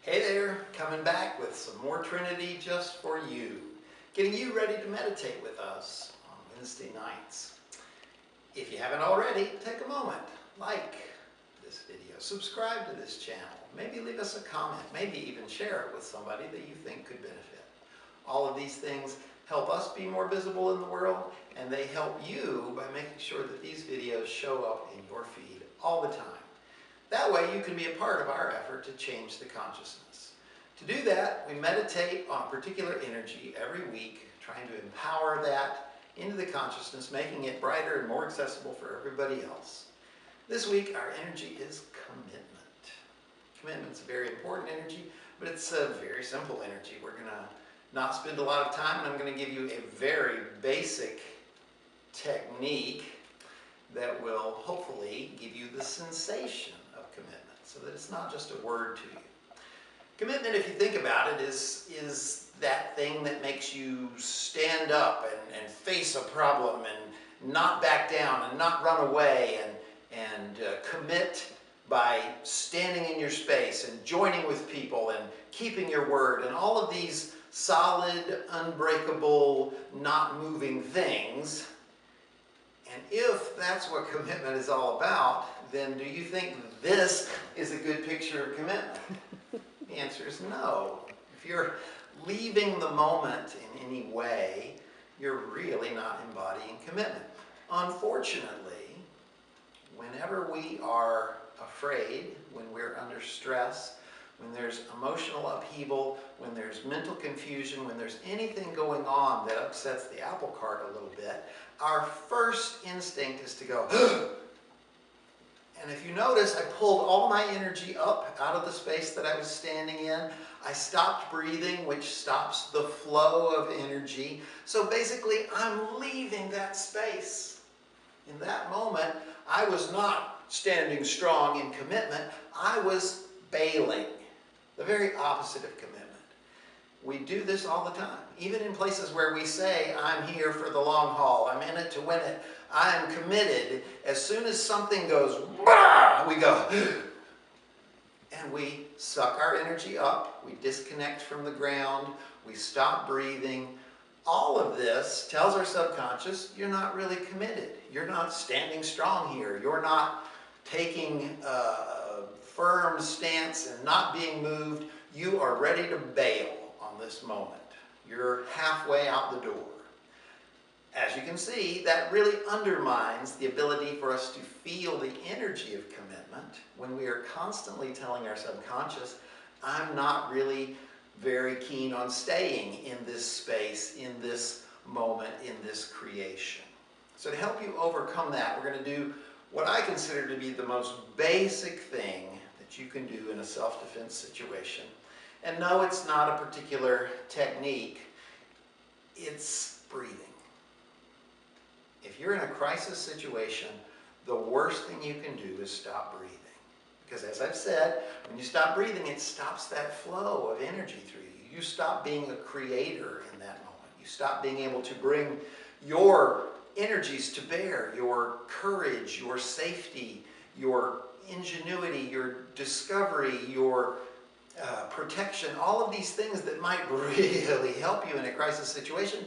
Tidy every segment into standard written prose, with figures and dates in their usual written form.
Hey there, coming back with some more Trinity just for you. Getting you ready to meditate with us on Wednesday nights. If you haven't already, take a moment, like this video, subscribe to this channel, maybe leave us a comment, maybe even share it with somebody that you think could benefit. All of these things help us be more visible in the world, and they help you by making sure that these videos show up in your feed all the time. That way you can be a part of our effort to change the consciousness. To do that, we meditate on a particular energy every week, trying to empower that into the consciousness, making it brighter and more accessible for everybody else. This week, our energy is commitment. Commitment's a very important energy, but it's a very simple energy. We're going to not spend a lot of time, and I'm going to give you a very basic technique that will hopefully give you the sensation of commitment, so that it's not just a word to you. Commitment, if you think about it, is that thing that makes you stand up and face a problem and not back down and not run away and commit by standing in your space and joining with people and keeping your word and all of these solid, unbreakable, not moving things. And if that's what commitment is all about, then do you think this is a good picture of commitment? The answer is no. If you're leaving the moment in any way, you're really not embodying commitment. Unfortunately, whenever we are afraid, when we're under stress, when there's emotional upheaval, when there's mental confusion, when there's anything going on that upsets the apple cart a little bit, our first instinct is to go, and if you notice, I pulled all my energy up out of the space that I was standing in. I stopped breathing, which stops the flow of energy. So basically, I'm leaving that space. In that moment, I was not standing strong in commitment. I was bailing. The very opposite of commitment. We do this all the time. Even in places where we say, I'm here for the long haul, I'm in it to win it, I am committed. As soon as something goes, bah, we go, and we suck our energy up, we disconnect from the ground, we stop breathing. All of this tells our subconscious, you're not really committed. You're not standing strong here. You're not taking a firm stance and not being moved. You are ready to bail on this moment. You're halfway out the door. As you can see, that really undermines the ability for us to feel the energy of commitment when we are constantly telling our subconscious, I'm not really very keen on staying in this space, in this moment, in this creation. So to help you overcome that, we're going to do what I consider to be the most basic thing that you can do in a self-defense situation. And no, it's not a particular technique, it's breathing. If you're in a crisis situation, the worst thing you can do is stop breathing. Because as I've said, when you stop breathing, it stops that flow of energy through you. You stop being a creator in that moment. You stop being able to bring your energies to bear, your courage, your safety, your ingenuity, your discovery, your protection, all of these things that might really help you in a crisis situation,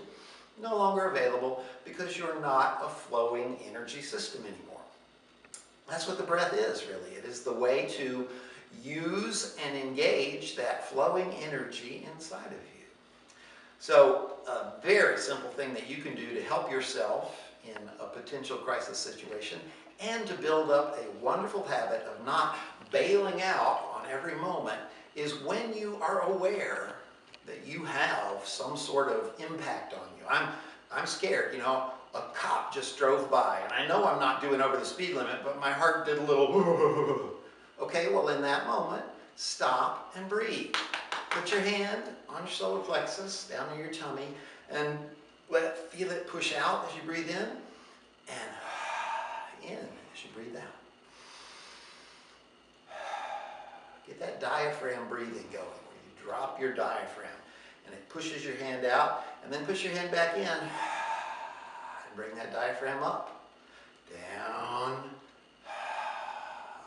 no longer available because you're not a flowing energy system anymore. That's what the breath is, really. It is the way to use and engage that flowing energy inside of you. So a very simple thing that you can do to help yourself in a potential crisis situation and to build up a wonderful habit of not bailing out on every moment is when you are aware that you have some sort of impact on you. I'm scared, you know, a cop just drove by and I know I'm not doing over the speed limit, but my heart did a little okay, well in that moment, stop and breathe. Put your hand on your solar plexus, down near your tummy, and feel it push out as you breathe in, and in as you breathe out. Get that diaphragm breathing going, where you drop your diaphragm, and it pushes your hand out, and then push your hand back in, and bring that diaphragm up, down,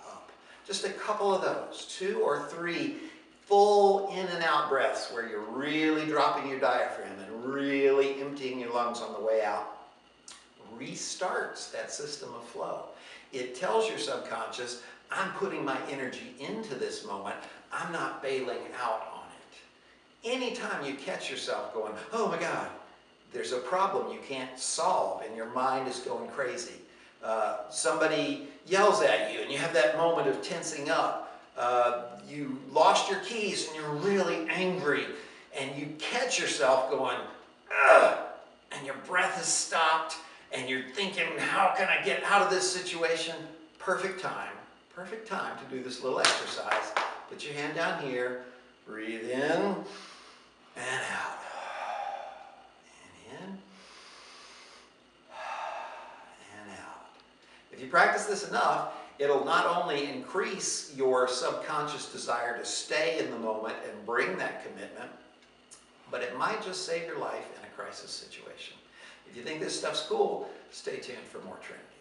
up. Just a couple of those, 2 or 3 full in and out breaths where you're really dropping your diaphragm and really emptying your lungs on the way out restarts that system of flow. It tells your subconscious, I'm putting my energy into this moment. I'm not bailing out on it. Anytime you catch yourself going, oh my God, there's a problem you can't solve and your mind is going crazy. Somebody yells at you and you have that moment of tensing up. You lost your keys and you're really angry and you catch yourself going, ugh, and your breath has stopped and you're thinking, how can I get out of this situation? Perfect time to do this little exercise. Put your hand down here, breathe in and out. And in and out. If you practice this enough, it'll not only increase your subconscious desire to stay in the moment and bring that commitment, but it might just save your life in a crisis situation. If you think this stuff's cool, stay tuned for more Trinity.